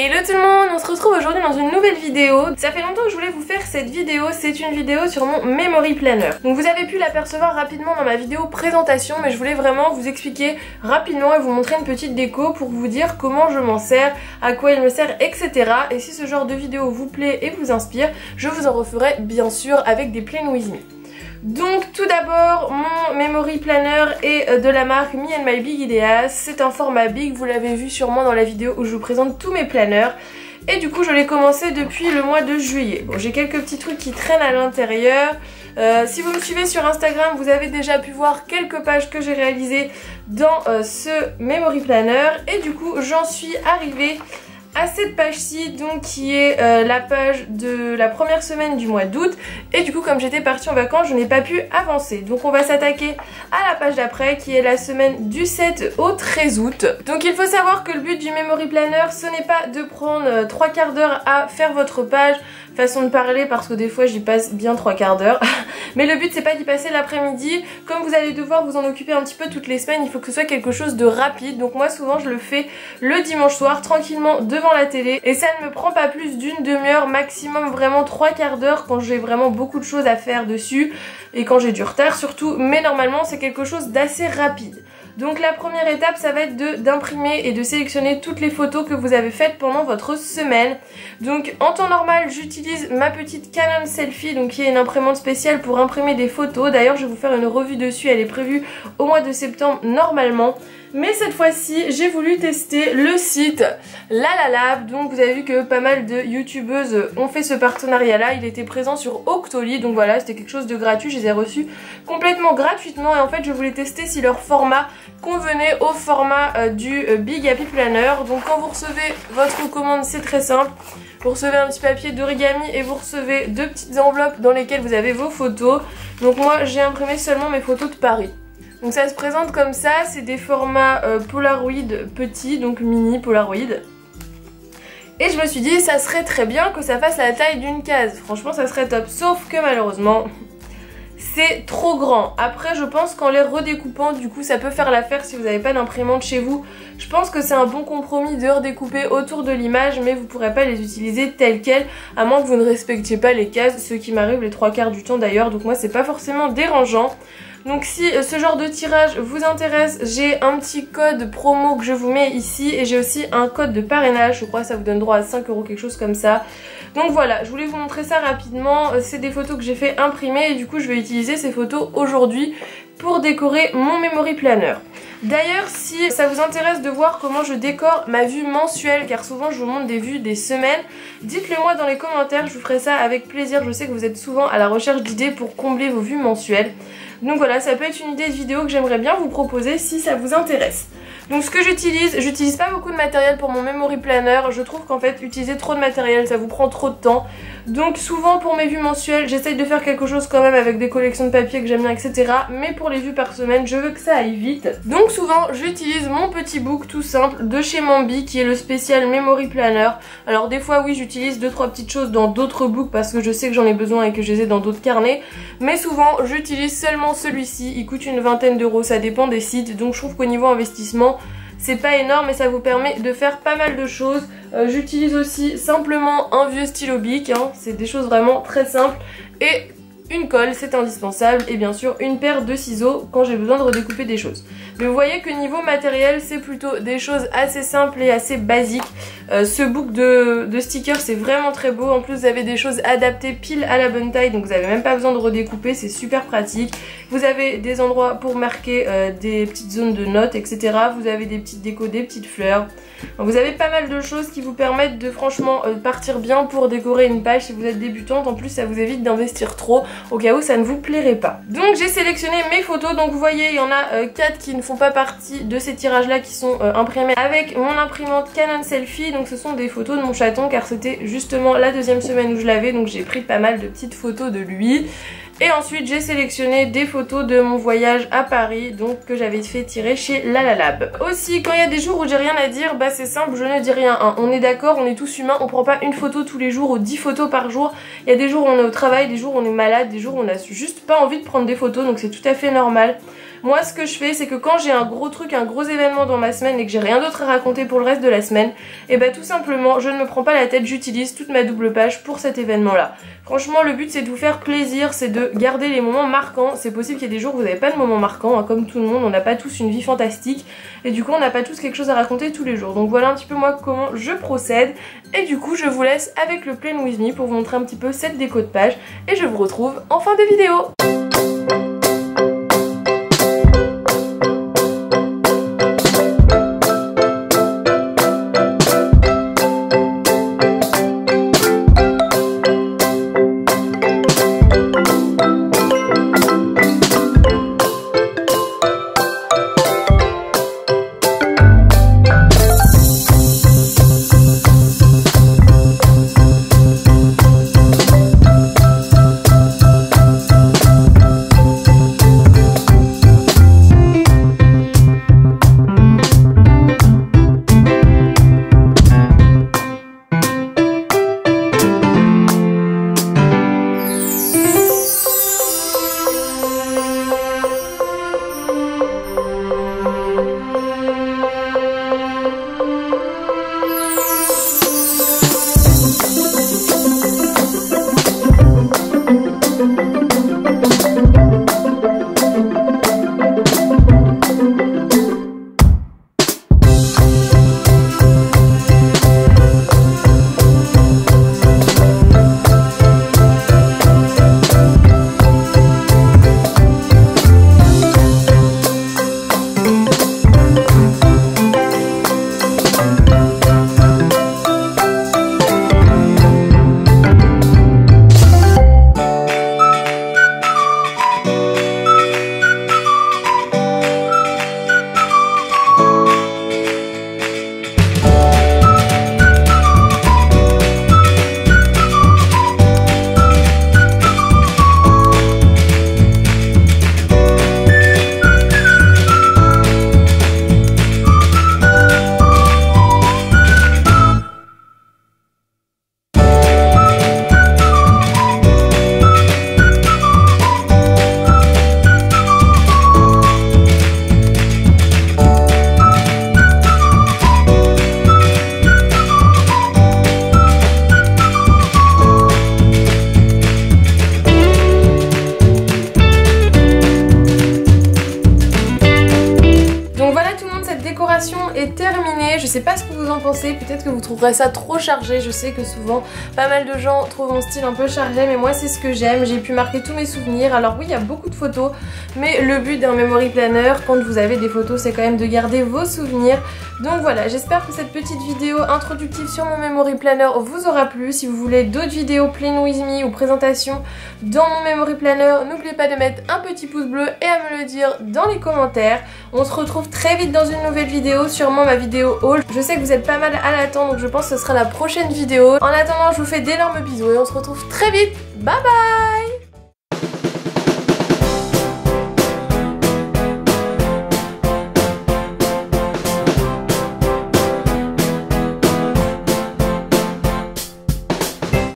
Hello tout le monde, on se retrouve aujourd'hui dans une nouvelle vidéo. Ça fait longtemps que je voulais vous faire cette vidéo, c'est une vidéo sur mon memory planner. Donc vous avez pu l'apercevoir rapidement dans ma vidéo présentation, mais je voulais vraiment vous expliquer rapidement et vous montrer une petite déco pour vous dire comment je m'en sers, à quoi il me sert, etc. Et si ce genre de vidéo vous plaît et vous inspire, je vous en referai bien sûr avec des Play With Me. Donc tout d'abord, mon memory planner est de la marque Me and My Big Ideas. C'est un format big, vous l'avez vu sûrement dans la vidéo où je vous présente tous mes planners. Et du coup je l'ai commencé depuis le mois de juillet. Bon, j'ai quelques petits trucs qui traînent à l'intérieur. Si vous me suivez sur Instagram, vous avez déjà pu voir quelques pages que j'ai réalisées dans ce memory planner. Et du coup j'en suis arrivée à cette page-ci, donc qui est la page de la première semaine du mois d'août. Et du coup comme j'étais partie en vacances, je n'ai pas pu avancer. Donc on va s'attaquer à la page d'après qui est la semaine du 7 au 13 août. Donc il faut savoir que le but du memory planner, ce n'est pas de prendre 3 quarts d'heure à faire votre page, façon de parler, parce que des fois j'y passe bien 3 quarts d'heure. Mais le but c'est pas d'y passer l'après-midi. Comme vous allez devoir vous en occuper un petit peu toutes les semaines, il faut que ce soit quelque chose de rapide. Donc moi souvent je le fais le dimanche soir tranquillement devant la télé. Et ça ne me prend pas plus d'une demi-heure, maximum vraiment 3 quarts d'heure quand j'ai vraiment beaucoup de choses à faire dessus. Et quand j'ai du retard surtout. Mais normalement c'est quelque chose d'assez rapide. Donc la première étape ça va être d'imprimer et de sélectionner toutes les photos que vous avez faites pendant votre semaine. Donc en temps normal j'utilise ma petite Canon Selfie, donc qui est une imprimante spéciale pour imprimer des photos. D'ailleurs je vais vous faire une revue dessus, elle est prévue au mois de septembre normalement. Mais cette fois-ci j'ai voulu tester le site Lalalab. Donc vous avez vu que pas mal de youtubeuses ont fait ce partenariat là. Il était présent sur Octoly, donc voilà, c'était quelque chose de gratuit. Je les ai reçus complètement gratuitement. Et en fait je voulais tester si leur format convenait au format du Big Happy Planner. Donc quand vous recevez votre commande, c'est très simple. Vous recevez un petit papier d'origami et vous recevez 2 petites enveloppes dans lesquelles vous avez vos photos. Donc moi j'ai imprimé seulement mes photos de Paris. Donc ça se présente comme ça, c'est des formats Polaroid petits, donc mini Polaroid. Et je me suis dit ça serait très bien que ça fasse la taille d'une case. Franchement ça serait top, sauf que malheureusement c'est trop grand. Après je pense qu'en les redécoupant, du coup ça peut faire l'affaire si vous n'avez pas d'imprimante chez vous. Je pense que c'est un bon compromis de redécouper autour de l'image, mais vous ne pourrez pas les utiliser telles quelles, à moins que vous ne respectiez pas les cases, ce qui m'arrive les 3 quarts du temps d'ailleurs, donc moi c'est pas forcément dérangeant. Donc si ce genre de tirage vous intéresse, j'ai un petit code promo que je vous mets ici et j'ai aussi un code de parrainage, je crois que ça vous donne droit à 5 € quelque chose comme ça. Donc voilà, je voulais vous montrer ça rapidement, c'est des photos que j'ai fait imprimer et du coup je vais utiliser ces photos aujourd'hui pour décorer mon memory planner. D'ailleurs si ça vous intéresse de voir comment je décore ma vue mensuelle, car souvent je vous montre des vues des semaines, dites-le moi dans les commentaires, je vous ferai ça avec plaisir. Je sais que vous êtes souvent à la recherche d'idées pour combler vos vues mensuelles. Donc voilà, ça peut être une idée de vidéo que j'aimerais bien vous proposer si ça vous intéresse. Donc ce que j'utilise pas beaucoup de matériel pour mon memory planner. Je trouve qu'en fait utiliser trop de matériel ça vous prend trop de temps. Donc souvent pour mes vues mensuelles j'essaye de faire quelque chose quand même avec des collections de papier que j'aime bien, etc. Mais pour les vues par semaine je veux que ça aille vite. Donc souvent j'utilise mon petit book tout simple de chez Mambi qui est le spécial memory planner. Alors des fois oui j'utilise 2-3 petites choses dans d'autres books parce que je sais que j'en ai besoin et que je les ai dans d'autres carnets. Mais souvent j'utilise seulement celui-ci, il coûte une vingtaine d'euros, ça dépend des sites. Donc je trouve qu'au niveau investissement c'est pas énorme et ça vous permet de faire pas mal de choses. J'utilise aussi simplement un vieux stylo Bic, hein. C'est des choses vraiment très simples. Et une colle, c'est indispensable. Et bien sûr une paire de ciseaux quand j'ai besoin de redécouper des choses. Mais vous voyez que niveau matériel c'est plutôt des choses assez simples et assez basiques. Ce book de stickers c'est vraiment très beau. En plus vous avez des choses adaptées pile à la bonne taille, donc vous n'avez même pas besoin de redécouper, c'est super pratique. Vous avez des endroits pour marquer des petites zones de notes, etc. Vous avez des petites décos, des petites fleurs. Donc vous avez pas mal de choses qui vous permettent de franchement partir bien pour décorer une page si vous êtes débutante. En plus ça vous évite d'investir trop au cas où ça ne vous plairait pas. Donc j'ai sélectionné mes photos, donc vous voyez il y en a 4 qui ne font pas partie de ces tirages là, qui sont imprimés avec mon imprimante Canon Selfie. Donc ce sont des photos de mon chaton car c'était justement la 2e semaine où je l'avais, donc j'ai pris pas mal de petites photos de lui. Et ensuite j'ai sélectionné des photos de mon voyage à Paris, donc que j'avais fait tirer chez Lalalab. Aussi quand il y a des jours où j'ai rien à dire, bah c'est simple, je ne dis rien, hein. On est d'accord, on est tous humains, on prend pas une photo tous les jours ou 10 photos par jour. Il y a des jours où on est au travail, des jours où on est malade, des jours où on a juste pas envie de prendre des photos, donc c'est tout à fait normal. Moi ce que je fais c'est que quand j'ai un gros truc, un gros événement dans ma semaine et que j'ai rien d'autre à raconter pour le reste de la semaine, et bah tout simplement je ne me prends pas la tête, j'utilise toute ma double page pour cet événement là. Franchement le but c'est de vous faire plaisir, c'est de garder les moments marquants. C'est possible qu'il y ait des jours où vous n'avez pas de moments marquants, hein, comme tout le monde, on n'a pas tous une vie fantastique et du coup on n'a pas tous quelque chose à raconter tous les jours. Donc voilà un petit peu moi comment je procède et du coup je vous laisse avec le Plan With Me pour vous montrer un petit peu cette déco de page et je vous retrouve en fin de vidéo. Est terminée. Je sais pas ce que vous en pensez, peut-être que vous trouverez ça trop chargé. Je sais que souvent pas mal de gens trouvent mon style un peu chargé, mais moi c'est ce que j'aime. J'ai pu marquer tous mes souvenirs. Alors oui, il y a beaucoup de photos, mais le but d'un memory planner quand vous avez des photos, c'est quand même de garder vos souvenirs. Donc voilà, j'espère que cette petite vidéo introductive sur mon memory planner vous aura plu. Si vous voulez d'autres vidéos Plan With Me ou présentations dans mon memory planner, n'oubliez pas de mettre un petit pouce bleu et à me le dire dans les commentaires. On se retrouve très vite dans une nouvelle vidéo, sûrement ma vidéo haul. Je sais que vous êtes pas mal à l'attendre, donc je pense que ce sera la prochaine vidéo. En attendant, je vous fais d'énormes bisous et on se retrouve très vite. Bye bye!